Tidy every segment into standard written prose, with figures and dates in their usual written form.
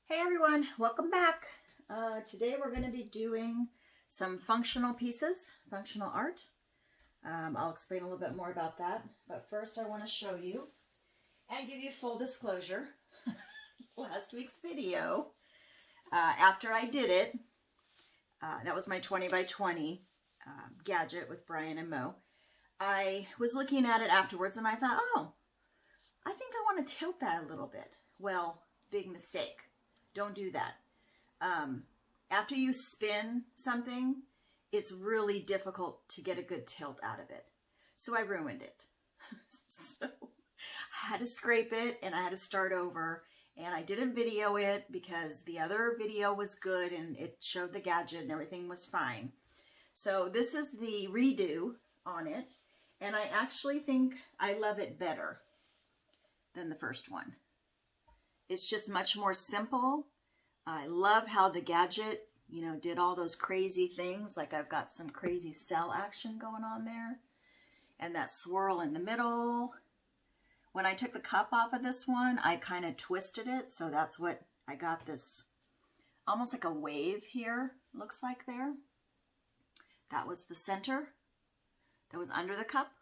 Hey everyone, welcome back. Today we're going to be doing some functional pieces, functional art. I'll explain a little bit more about that, but first I want to show you and give you full disclosure. Last week's video, after I did it, that was my 20 by 20 gadget with Brian and Mo. I was looking at it afterwards and I thought, oh, I think I want to tilt that a little bit. Well, big mistake. Don't do that. After you spin something, it's really difficult to get a good tilt out of it. So I ruined it. So I had to scrape it and I had to start over. And I didn't video it because the other video was good and it showed the gadget and everything was fine. So this is the redo on it. And I actually think I love it better than the first one. It's just much more simple. I love how the gadget, did all those crazy things. Like I've got some crazy cell action going on there. And that swirl in the middle. When I took the cup off of this one, I kind of twisted it. So that's what I got, this almost like a wave here, looks like there. That was the center that was under the cup.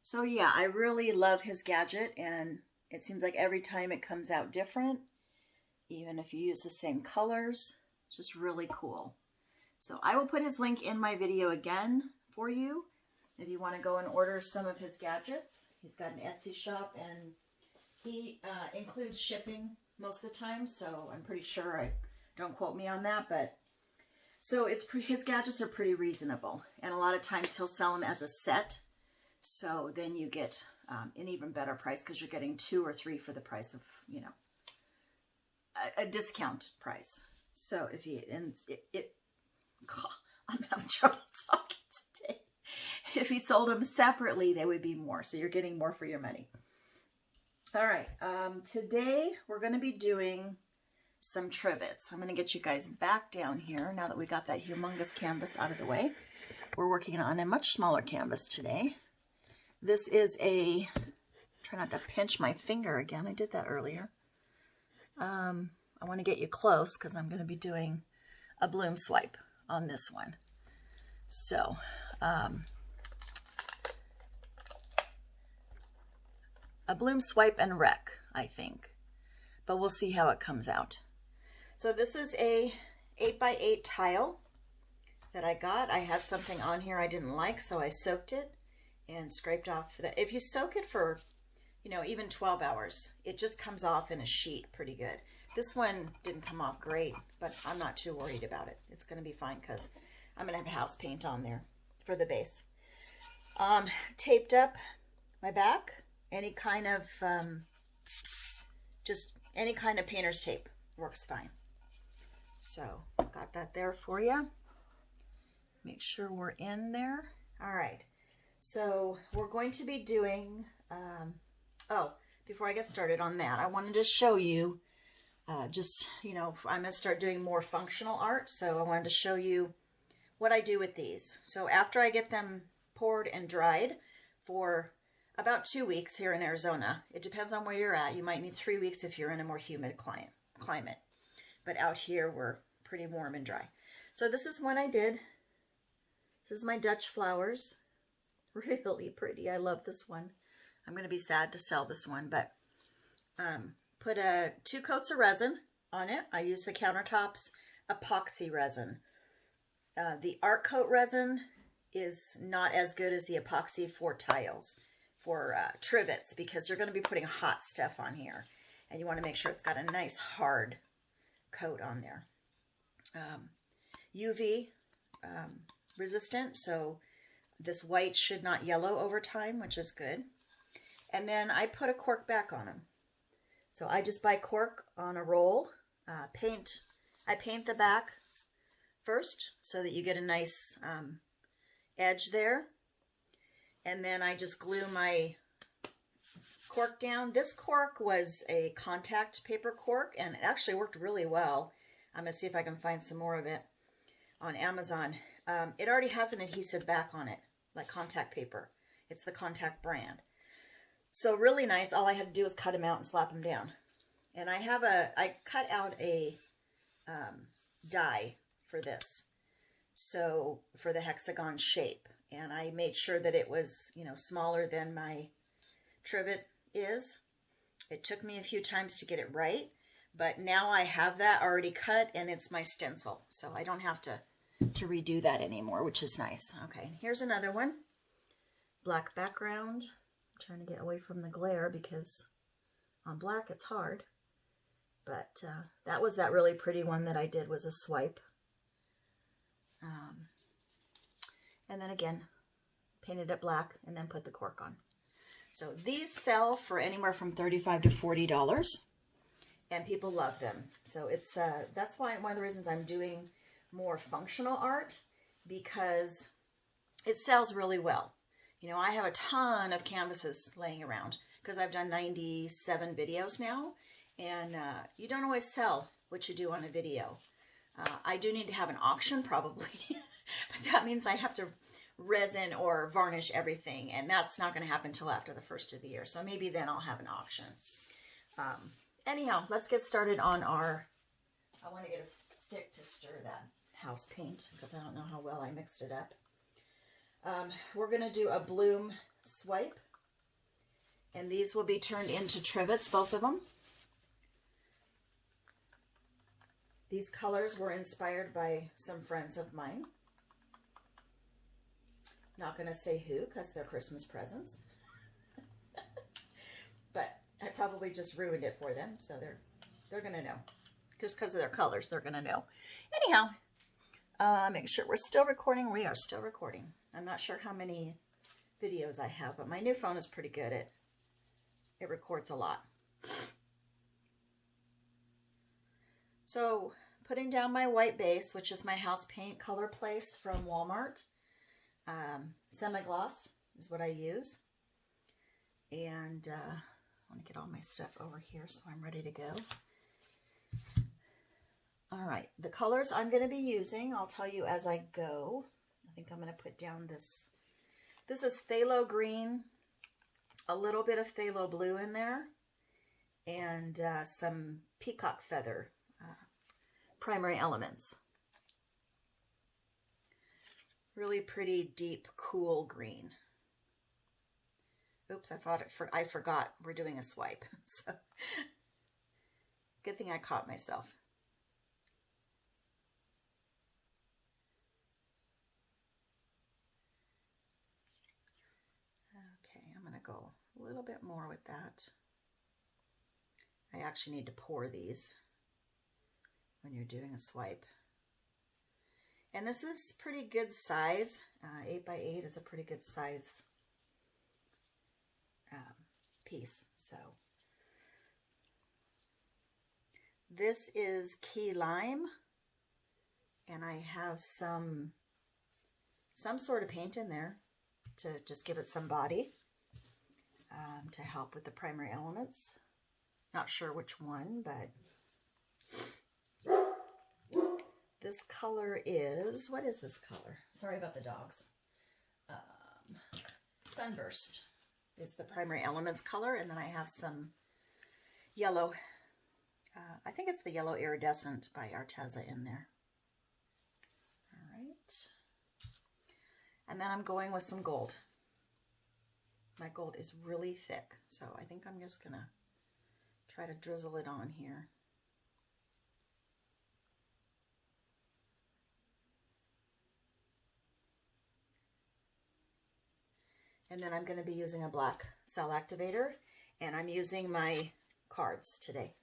So yeah, I really love his gadget, and it seems like every time it comes out different, even if you use the same colors. It's just really cool. So I will put his link in my video again for you if you want to go and order some of his gadgets. He's got an Etsy shop and he includes shipping most of the time, so I'm pretty sure, don't quote me on that, but so his gadgets are pretty reasonable, and a lot of times he'll sell them as a set, so then you get an even better price because you're getting 2 or 3 for the price of, a discount price. So if you, I'm having trouble talking today. If he sold them separately, they would be more. So you're getting more for your money. All right. Today we're going to be doing some trivets. I'm going to get you guys back down here now that we got that humongous canvas out of the way. We're working on a much smaller canvas today. This is try not to pinch my finger again. I did that earlier. I want to get you close because I'm going to be doing a bloom swipe on this one. So, a bloom swipe and wreck, I think, but we'll see how it comes out. So this is a 8x8 tile that I got. I had something on here I didn't like, so I soaked it and scraped off the, if you soak it for, even 12 hours, it just comes off in a sheet pretty good. This one didn't come off great, but I'm not too worried about it. It's going to be fine because I'm going to have house paint on there for the base. Taped up my back, any kind of, just any kind of painter's tape works fine. So got that there for you. Make sure we're in there. All right. So we're going to be doing, before I get started on that, I wanted to show you I'm going to start doing more functional art. So I wanted to show you what I do with these. So after I get them poured and dried for about 2 weeks here in Arizona, it depends on where you're at. You might need 3 weeks if you're in a more humid climate. But out here, we're pretty warm and dry. So this is what I did. This is my Dutch flowers. Really pretty. I love this one. I'm going to be sad to sell this one, but put 2 coats of resin on it. I use the Countertops epoxy resin. The art coat resin is not as good as the epoxy for tiles, for trivets, because you're going to be putting hot stuff on here, and you want to make sure it's got a nice hard coat on there. UV resistant, so this white should not yellow over time, which is good. And then I put a cork back on them. So I just buy cork on a roll. I paint the back first so that you get a nice edge there. And then I just glue my cork down. This cork was a contact paper cork, and it actually worked really well. I'm going to see if I can find some more of it on Amazon. It already has an adhesive back on it, like contact paper. It's the Contact brand. So really nice. All I had to do was cut them out and slap them down. And I cut out a die for this. So for the hexagon shape. And I made sure that it was, you know, smaller than my trivet is. It took me a few times to get it right, but now I have that already cut and it's my stencil. So I don't have to redo that anymore, which is nice. Okay, here's another one. Black background. I'm trying to get away from the glare because on black it's hard. But that was that really pretty one that I did, was a swipe. And then again, painted it black and then put the cork on. So these sell for anywhere from $35 to $40, and people love them. So it's that's why one of the reasons I'm doing more functional art, because it sells really well. You know, I have a ton of canvases laying around because I've done 97 videos now, and you don't always sell what you do on a video. I do need to have an auction probably, but that means I have to resin or varnish everything, and that's not going to happen until after the first of the year. So maybe then I'll have an auction. Anyhow, let's get started on our, I want to get a stick to stir that house paint because I don't know how well I mixed it up. We're going to do a bloom swipe, and these will be turned into trivets, both of them. These colors were inspired by some friends of mine. Not going to say who because they're Christmas presents. But I probably just ruined it for them, so they're going to know. Just because of their colors, they're going to know. Anyhow, make sure we're still recording. We are still recording. I'm not sure how many videos I have, but my new phone is pretty good. It records a lot. So, putting down my white base, which is my house paint color placed from Walmart. Semi-gloss is what I use. And I want to get all my stuff over here so I'm ready to go. All right, the colors I'm going to be using, I'll tell you as I go. I think I'm going to put down this. This is phthalo green, a little bit of phthalo blue in there, and some peacock feather primary elements. Really pretty, deep, cool green. Oops, I forgot we're doing a swipe. So, good thing I caught myself. Okay, I'm going to go a little bit more with that. I actually need to pour these when you're doing a swipe. And this is pretty good size. 8 by 8 is a pretty good size piece. So this is key lime, and I have some sort of paint in there to just give it some body, to help with the primary elements. Not sure which one, but this color is, what is this color? Sorry about the dogs. Sunburst is the primary elements color, and then I have some yellow, I think it's the yellow iridescent by Arteza in there. All right. And then I'm going with some gold. My gold is really thick, so I think I'm just gonna try to drizzle it on here. And then I'm going to be using a black cell activator, and I'm using my cards today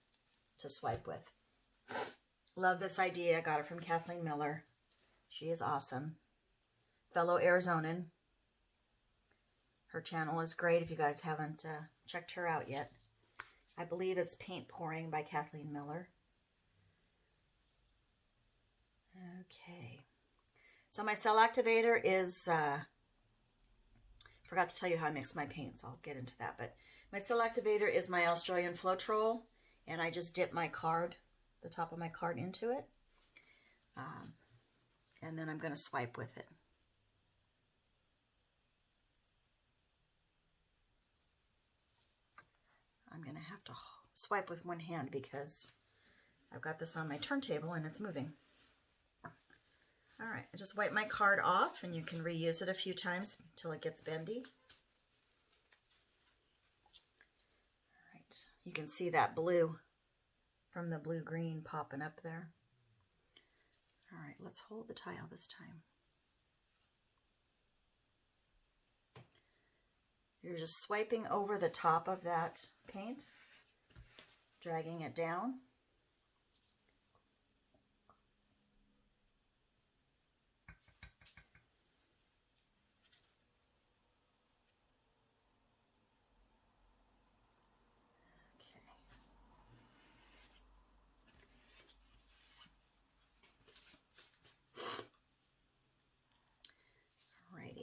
to swipe with. Love this idea. I got it from Kathleen Miller. She is awesome. Fellow Arizonan. Her channel is great if you guys haven't checked her out yet. I believe it's Paint Pouring by Kathleen Miller. Okay. So my cell activator is... forgot to tell you how I mix my paints. I'll get into that. But my cell activator is my Australian floetrol, and I just dip my card, the top of my card, into it. And then I'm going to swipe with it. I'm going to have to swipe with one hand because I've got this on my turntable and it's moving. All right, I just wipe my card off, and you can reuse it a few times until it gets bendy. All right, you can see that blue from the blue-green popping up there. All right, let's hold the tile this time. You're just swiping over the top of that paint, dragging it down.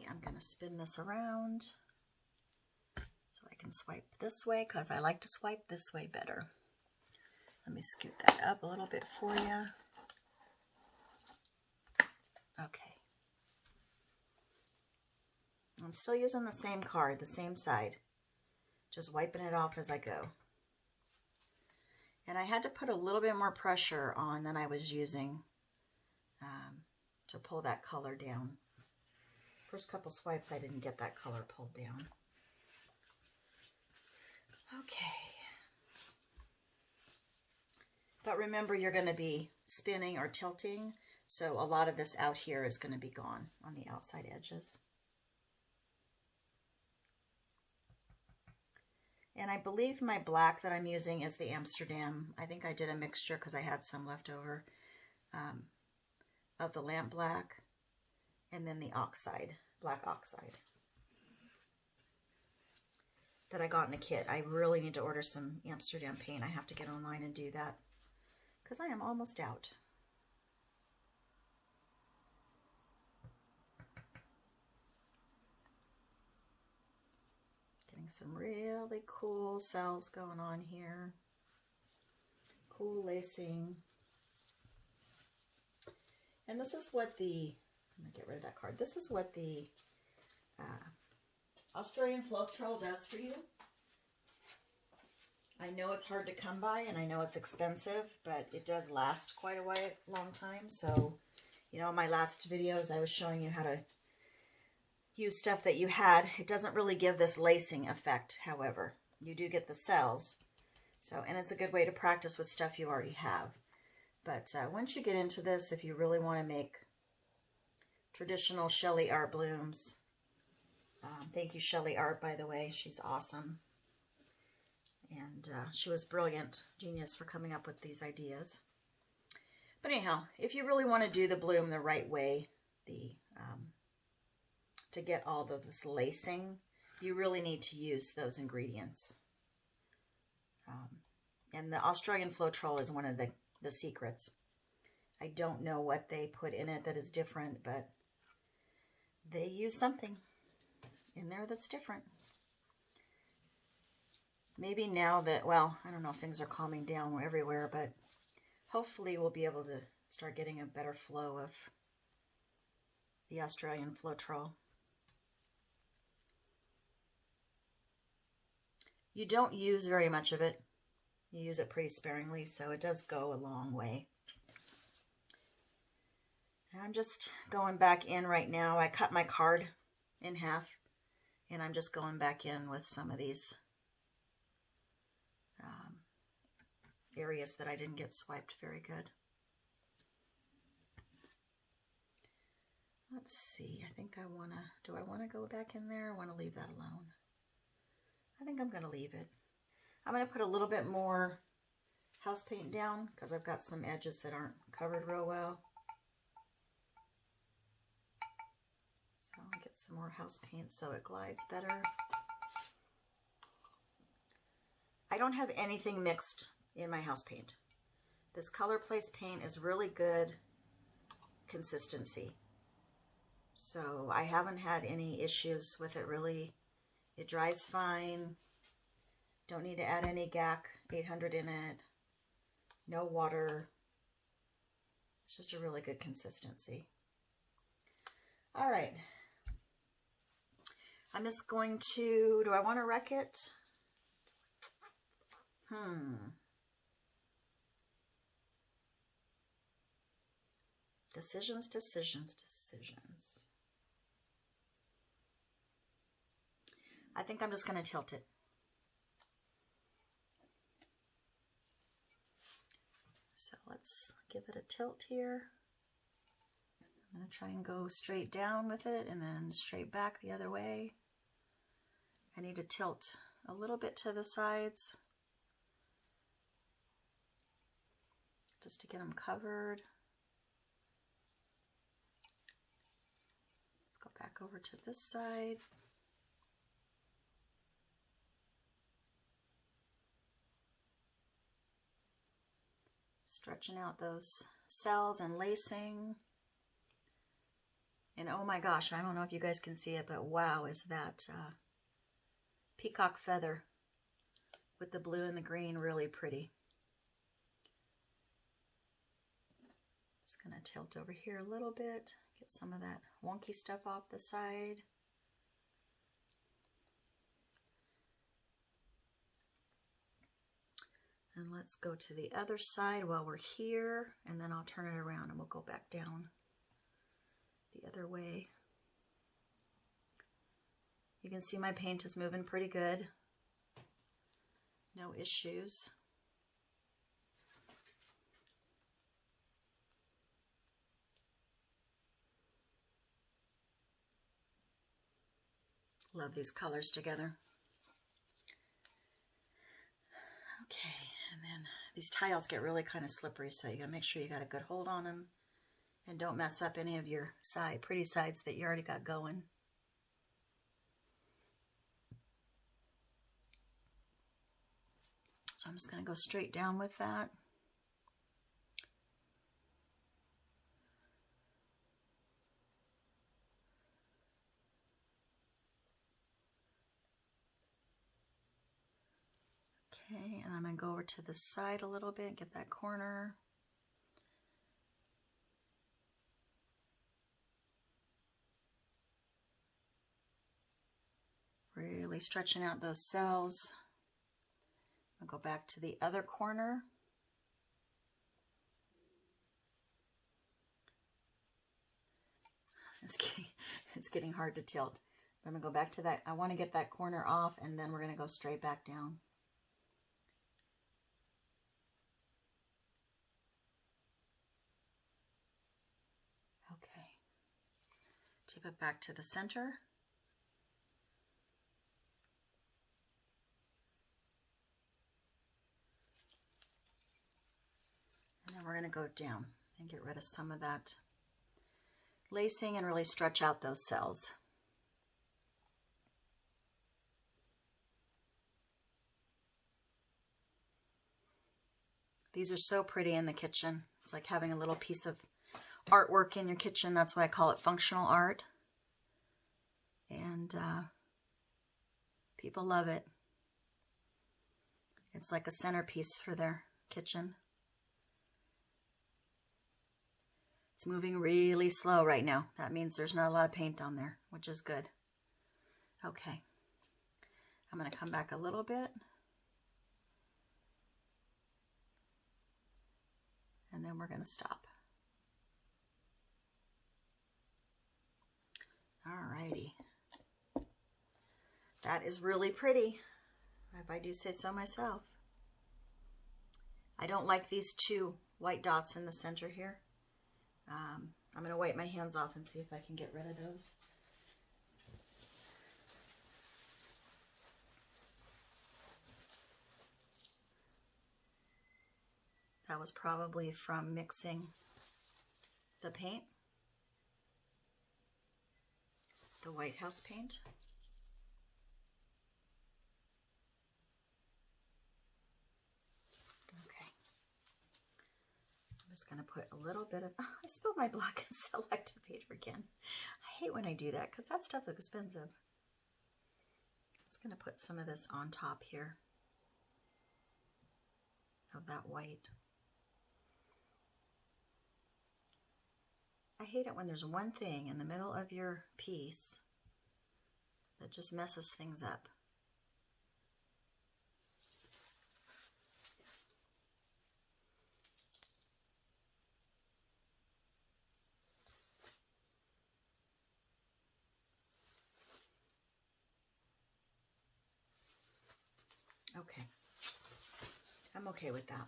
I'm going to spin this around so I can swipe this way because I like to swipe this way better. Let me scoot that up a little bit for you. Okay. I'm still using the same card, the same side, just wiping it off as I go. And I had to put a little bit more pressure on than I was using to pull that color down. First couple swipes, I didn't get that color pulled down. Okay. But remember, you're going to be spinning or tilting, so a lot of this out here is going to be gone on the outside edges. And I believe my black that I'm using is the Amsterdam. I think I did a mixture because I had some left over of the lamp black and then the oxide, black oxide that I got in a kit. I really need to order some Amsterdam paint. I have to get online and do that because I am almost out. Getting some really cool cells going on here. Cool lacing. And this is what the, I'm going to get rid of that card. This is what the Australian floetrol does for you. I know it's hard to come by and I know it's expensive, but it does last quite a long time. So, you know, in my last videos, I was showing you how to use stuff that you had. It doesn't really give this lacing effect, however. You do get the cells. So, and it's a good way to practice with stuff you already have. But once you get into this, if you really want to make traditional Shelley Art blooms, thank you Shelley Art, by the way, she's awesome. And she was brilliant, genius for coming up with these ideas. But anyhow, if you really want to do the bloom the right way, to get all of this lacing, you really need to use those ingredients. And the Australian floetrol is one of the secrets. I don't know what they put in it that is different, but they use something in there that's different. Maybe now that, well, I don't know if things are calming down everywhere, but hopefully we'll be able to start getting a better flow of the Australian floetrol. You don't use very much of it. You use it pretty sparingly, so it does go a long way. And I'm just going back in right now. I cut my card in half, and I'm just going back in with some of these areas that I didn't get swiped very good. Let's see, I think I want to, do I want to go back in there? I want to leave that alone. I think I'm going to leave it. I'm going to put a little bit more house paint down because I've got some edges that aren't covered real well. So I'll get some more house paint so it glides better. I don't have anything mixed in my house paint. This Color Place paint is really good consistency. So I haven't had any issues with it really. It dries fine. Don't need to add any GAC 800 in it. No water. It's just a really good consistency. All right. I'm just going to, do I want to wreck it? Decisions, decisions, decisions. I think I'm just going to tilt it. So let's give it a tilt here. I'm going to try and go straight down with it and then straight back the other way. I need to tilt a little bit to the sides just to get them covered. Let's go back over to this side. Stretching out those cells and lacing. And oh my gosh, I don't know if you guys can see it, but wow, is that peacock feather with the blue and the green really pretty. Just gonna tilt over here a little bit, get some of that wonky stuff off the side. And let's go to the other side while we're here, and then I'll turn it around and we'll go back down the other way. You can see my paint is moving pretty good. No issues. Love these colors together. Okay, and then these tiles get really kind of slippery, so you gotta make sure you got a good hold on them and don't mess up any of your pretty sides that you already got going. So I'm just gonna go straight down with that. Okay, and I'm going to go over to the side a little bit, get that corner. Really stretching out those cells. I'll go back to the other corner. It's getting hard to tilt. I'm going to go back to that. I want to get that corner off, and then we're going to go straight back down. Okay, tip it back to the center. And then we're going to go down and get rid of some of that lacing and really stretch out those cells. These are so pretty in the kitchen. It's like having a little piece of artwork in your kitchen. That's why I call it functional art. And people love it. It's like a centerpiece for their kitchen. It's moving really slow right now. That means there's not a lot of paint on there, which is good. Okay. I'm going to come back a little bit. And then we're going to stop. Alrighty. That is really pretty, if I do say so myself. I don't like these two white dots in the center here. I'm going to wipe my hands off and see if I can get rid of those. That was probably from mixing the paint, the White House paint. Okay. I'm just going to put a little bit of, I spilled my black selectivator again. I hate when I do that because that stuff is expensive. I'm just going to put some of this on top here of that white. I hate it when there's one thing in the middle of your piece that just messes things up. Okay. I'm okay with that.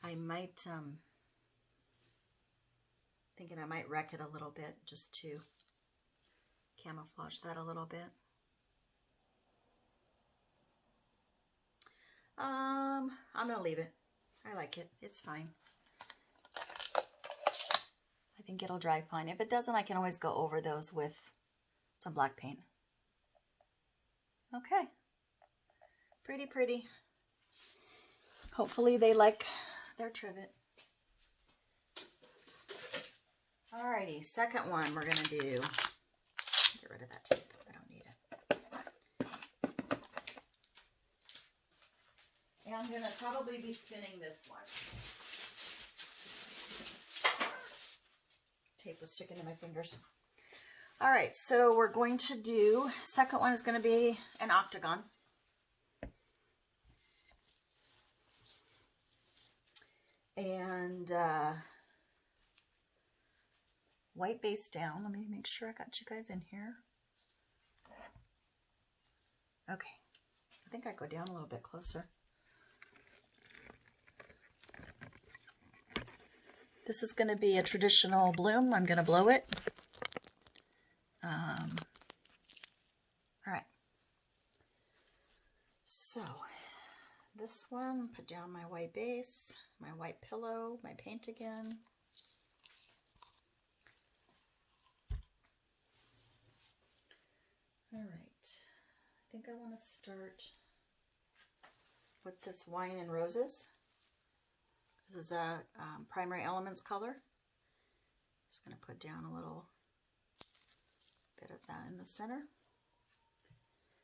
I might, thinking I might wreck it a little bit just to camouflage that a little bit. I'm going to leave it. I like it. It's fine. I think it'll dry fine. If it doesn't, I can always go over those with some black paint. Okay. Pretty, pretty. Hopefully they like their trivet. Alrighty, second one we're going to do. Get rid of that tape. I don't need it. And I'm going to probably be spinning this one. Tape was sticking to my fingers. Alright, so we're going to do, second one is going to be an octagon. And white base down. Let me make sure I got you guys in here. Okay. I think I go down a little bit closer. This is going to be a traditional bloom. I'm going to blow it. All right. So this one, put down my white base, my white pillow, my paint again. All right, I think I want to start with this Wine and Roses. This is a Primary Elements color. Just going to put down a little bit of that in the center.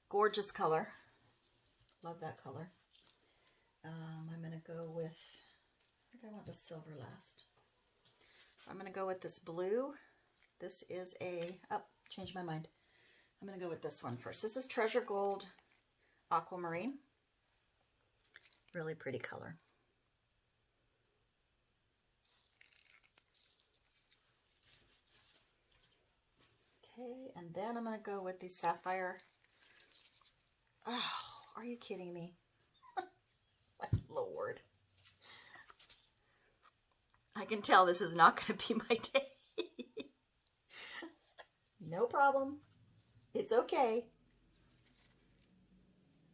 Gorgeous color. Love that color. I'm going to go with, I think I want the silver last. So I'm going to go with this blue. This is a, oh, changed my mind. I'm going to go with this one first. This is Treasure Gold Aquamarine. Really pretty color. Okay, and then I'm going to go with the Sapphire. Oh, are you kidding me? My Lord. I can tell this is not going to be my day. No problem. It's okay.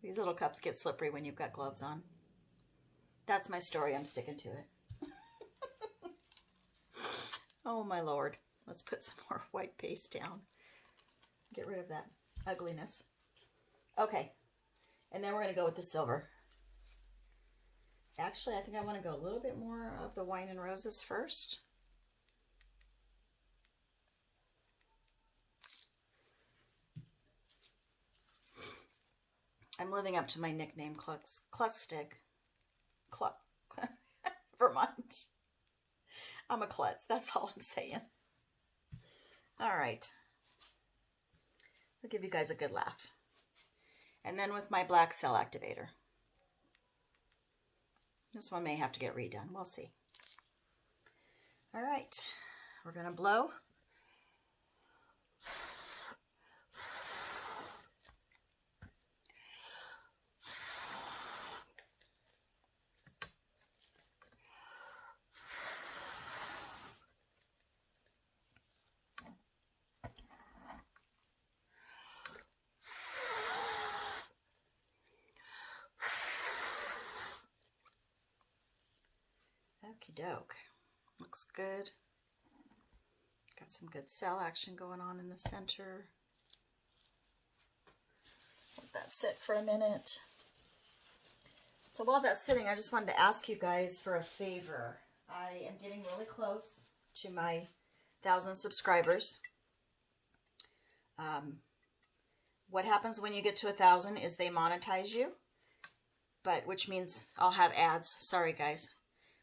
These little cups get slippery when you've got gloves on. That's my story. I'm sticking to it. Oh my Lord. Let's put some more white paste down. Get rid of that ugliness. Okay. And then we're going to go with the silver. Actually, I think I want to go a little bit more of the Wine and Roses first. I'm living up to my nickname, Klutz-stick. Vermont. I'm a klutz. That's all I'm saying. All right. I'll give you guys a good laugh. And then with my black cell activator. This one may have to get redone. We'll see. All right. We're going to blow. Okie doke. Looks good. Got some good cell action going on in the center. Let that sit for a minute. So while that's sitting, I just wanted to ask you guys for a favor. I am getting really close to my 1,000 subscribers. What happens when you get to 1,000 is they monetize you, which means I'll have ads. Sorry, guys.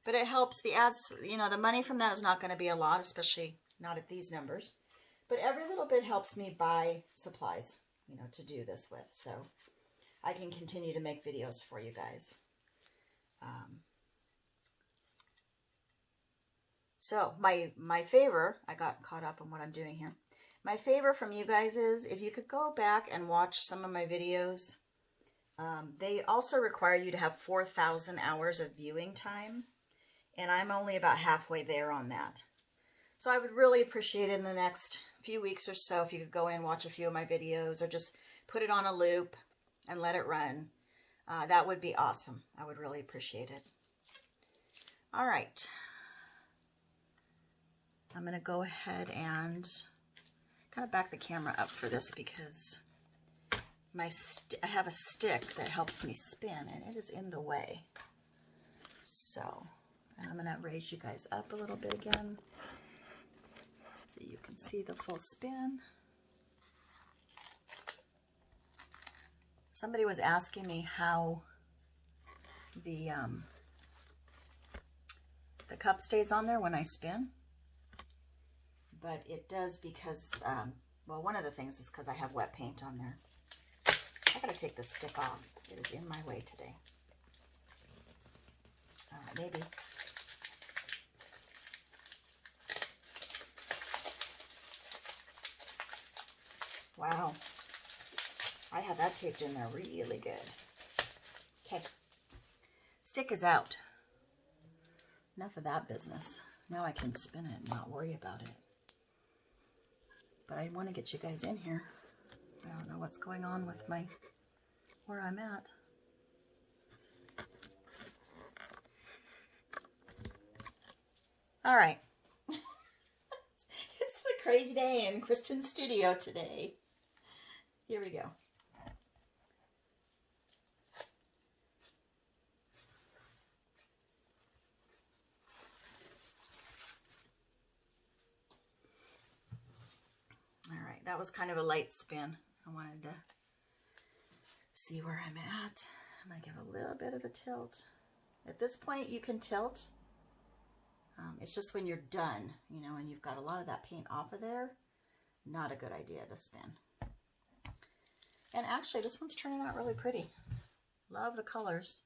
But it helps. The ads, you know, the money from that is not going to be a lot, especially not at these numbers. But every little bit helps me buy supplies, you know, to do this with. So I can continue to make videos for you guys. So my favor, I got caught up on what I'm doing here. My favor from you guys is if you could go back and watch some of my videos They also require you to have 4,000 hours of viewing time, and I'm only about halfway there on that. So I would really appreciate it in the next few weeks or so if you could go in and watch a few of my videos or just put it on a loop and let it run. That would be awesome. I would really appreciate it. All right. I'm going to go ahead and kind of back the camera up for this because I have a stick that helps me spin and it is in the way. So I'm going to raise you guys up a little bit again so you can see the full spin. Somebody was asking me how the cup stays on there when I spin, but it does because, well, one of the things is because I have wet paint on there. I gotta take the stick off. It is in my way today. Maybe. Wow. I had that taped in there really good. Okay. Stick is out. Enough of that business. Now I can spin it and not worry about it. But I want to get you guys in here. I don't know what's going on with where I'm at. All right. It's the crazy day in Kristen's studio today. Here we go. All right, that was kind of a light spin. I wanted to see where I'm at. I'm going to give a little bit of a tilt. At this point, you can tilt. It's just when you're done, you know, and you've got a lot of that paint off of there, not a good idea to spin. And actually, this one's turning out really pretty. Love the colors.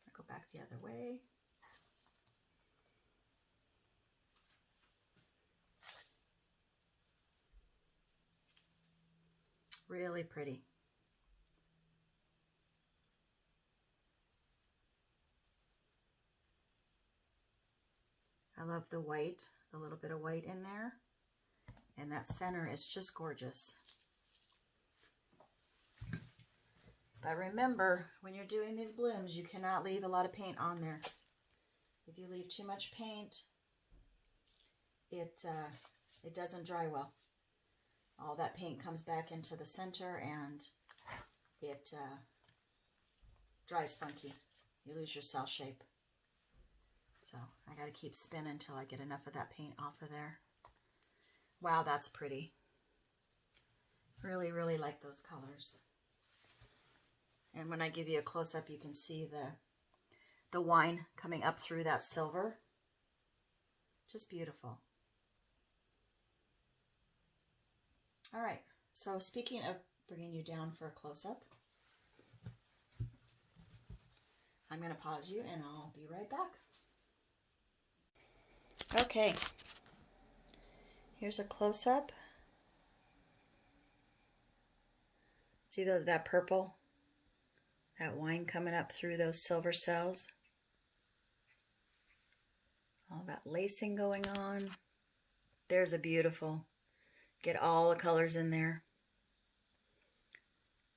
I'll go back the other way. Really pretty. I love the white, the little bit of white in there. And that center is just gorgeous. But remember, when you're doing these blooms, you cannot leave a lot of paint on there. If you leave too much paint, it doesn't dry well. All that paint comes back into the center and it dries funky. You lose your cell shape. So I got to keep spinning until I get enough of that paint off of there. Wow, that's pretty. Really, really like those colors. And when I give you a close-up, you can see the wine coming up through that silver. Just beautiful. All right, so speaking of bringing you down for a close-up, I'm going to pause you and I'll be right back. Okay, here's a close-up. See that purple? That wine coming up through those silver cells? All that lacing going on. There's a beautiful. Get all the colors in there.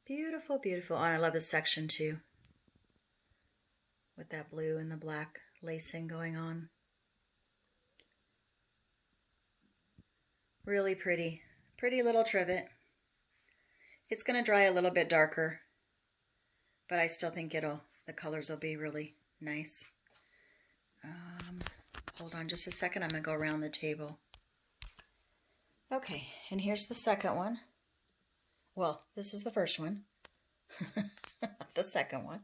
Beautiful, beautiful. Oh, and I love this section too. With that blue and the black lacing going on. Really pretty. Pretty little trivet. It's going to dry a little bit darker. But I still think the colors will be really nice. Hold on just a second. I'm going to go around the table. Okay, and here's the second one. Well, this is the first one. The second one.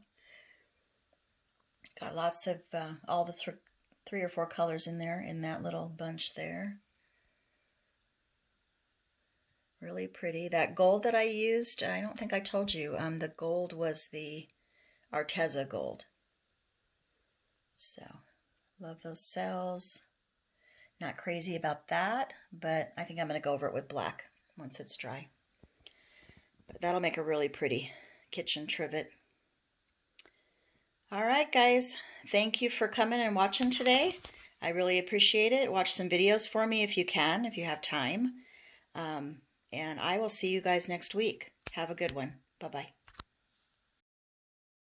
Got lots of, all the 3 or 4 colors in there, in that little bunch there. Really pretty. That gold that I used, I don't think I told you, the gold was the Arteza gold. So, love those cells. Not crazy about that, but I think I'm going to go over it with black once it's dry. But that'll make a really pretty kitchen trivet. All right, guys. Thank you for coming and watching today. I really appreciate it. Watch some videos for me if you can, if you have time. And I will see you guys next week. Have a good one. Bye-bye.